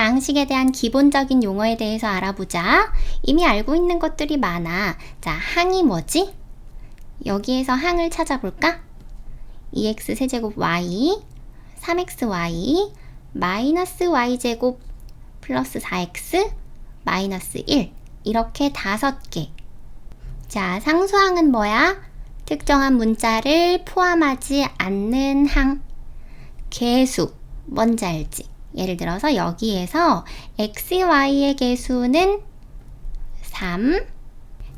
다항식에 대한 기본적인 용어에 대해서 알아보자. 이미 알고 있는 것들이 많아. 자, 항이 뭐지? 여기에서 항을 찾아볼까? 2x 세제곱 y, 3xy, 마이너스 y제곱 플러스 4x, 마이너스 1 이렇게 5개. 자, 상수항은 뭐야? 특정한 문자를 포함하지 않는 항. 개수, 뭔지 알지? 예를 들어서 여기에서 x, y의 개수는 3.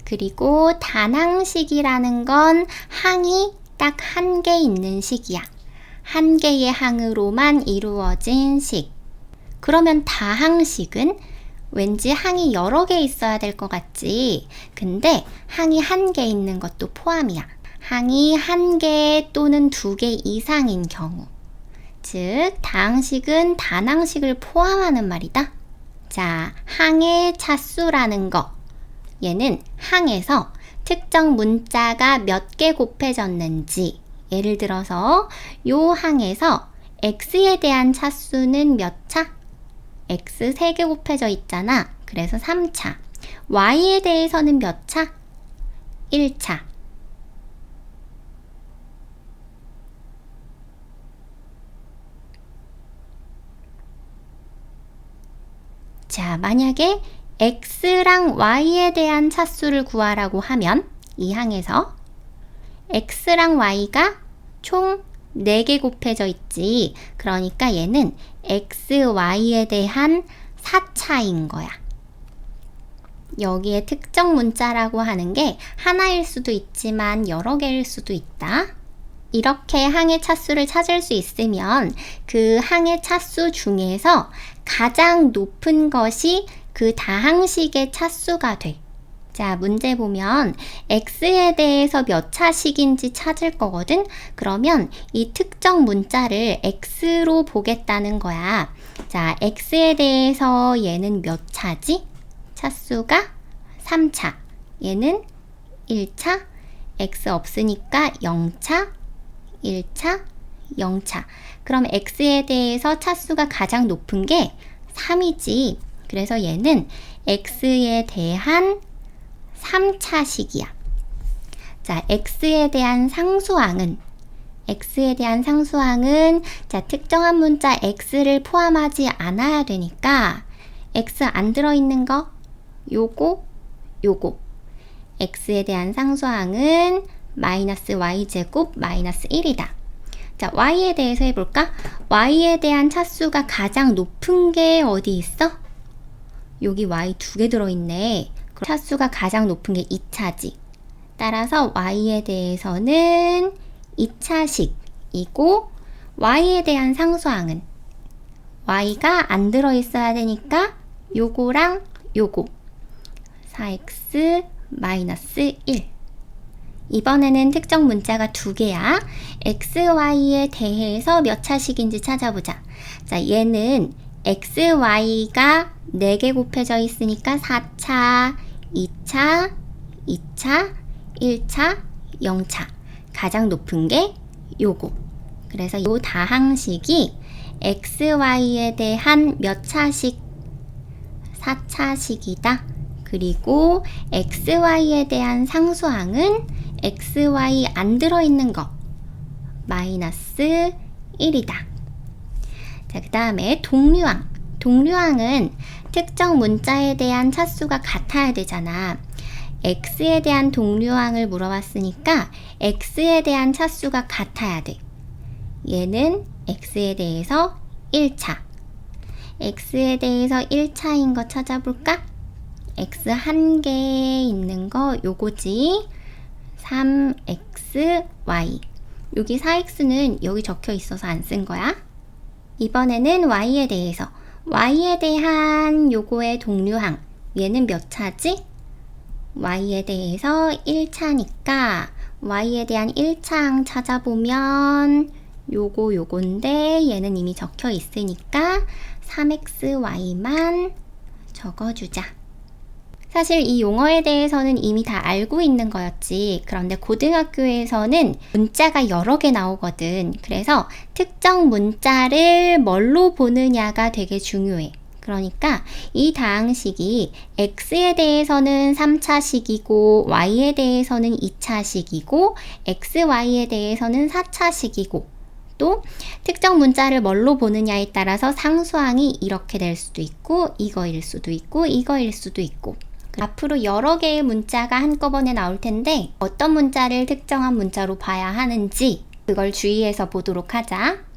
그리고 단항식이라는 건 항이 딱 한 개 있는 식이야. 한 개의 항으로만 이루어진 식. 그러면 다항식은 왠지 항이 여러 개 있어야 될 것 같지? 근데 항이 한 개 있는 것도 포함이야. 항이 한 개 또는 2개 이상인 경우. 즉, 다항식은 단항식을 포함하는 말이다. 자, 항의 차수라는 거. 얘는 항에서 특정 문자가 몇 개 곱해졌는지, 예를 들어서 요 항에서 x에 대한 차수는 몇 차? x 3개 곱해져 있잖아. 그래서 3차. y에 대해서는 몇 차? 1차. 자, 만약에 x랑 y에 대한 차수를 구하라고 하면 이 항에서 x랑 y가 총 4개 곱해져 있지. 그러니까 얘는 x, y에 대한 4차인 거야. 여기에 특정 문자라고 하는 게 하나일 수도 있지만 여러 개일 수도 있다. 이렇게 항의 차수를 찾을 수 있으면 그 항의 차수 중에서 가장 높은 것이 그 다항식의 차수가 돼. 자, 문제 보면 x에 대해서 몇 차식인지 찾을 거거든? 그러면 이 특정 문자를 x로 보겠다는 거야. 자, x에 대해서 얘는 몇 차지? 차수가 3차. 얘는 1차. x 없으니까 0차. 1차, 0차. 그럼 x에 대해서 차수가 가장 높은 게 3이지. 그래서 얘는 x에 대한 3차식이야. 자, x에 대한 상수항은 자, 특정한 문자 x를 포함하지 않아야 되니까 x 안 들어있는 거 요거 x에 대한 상수항은 마이너스 y제곱 마이너스 1이다. 자, y에 대해서 해볼까? y에 대한 차수가 가장 높은 게 어디 있어? 여기 y 2개 들어있네. 차수가 가장 높은 게 2차지. 따라서 y에 대해서는 2차식이고 y에 대한 상수항은 y가 안 들어있어야 되니까 요거랑 요거 4x 마이너스 1. 이번에는 특정 문자가 2개야. x, y에 대해서 몇 차식인지 찾아보자. 자, 얘는 x, y가 4개 곱해져 있으니까 4차, 2차, 2차, 1차, 0차. 가장 높은 게 요거. 그래서 요 다항식이 x, y에 대한 몇 차식? 4차식이다. 그리고 x, y에 대한 상수항은 x, y 안 들어있는 거 마이너스 1이다. 자, 그 다음에 동류항. 동류항은 특정 문자에 대한 차수가 같아야 되잖아. x에 대한 동류항을 물어봤으니까 x에 대한 차수가 같아야 돼. 얘는 x에 대해서 1차. x에 대해서 1차인 거 찾아볼까? x 한 개 있는 거 요거지. 3xy. 여기 4x는 여기 적혀 있어서 안 쓴 거야. 이번에는 y에 대해서. y에 대한 요거의 동류항. 얘는 몇 차지? y에 대해서 1차니까 y에 대한 1차항 찾아보면 요건데 얘는 이미 적혀 있으니까 3xy만 적어주자. 사실 이 용어에 대해서는 이미 다 알고 있는 거였지. 그런데 고등학교에서는 문자가 여러 개 나오거든. 그래서 특정 문자를 뭘로 보느냐가 되게 중요해. 그러니까 이 다항식이 x에 대해서는 3차식이고 y에 대해서는 2차식이고 xy에 대해서는 4차식이고 또 특정 문자를 뭘로 보느냐에 따라서 상수항이 이렇게 될 수도 있고 이거일 수도 있고 이거일 수도 있고 앞으로 여러 개의 문자가 한꺼번에 나올 텐데 어떤 문자를 특정한 문자로 봐야 하는지 그걸 주의해서 보도록 하자.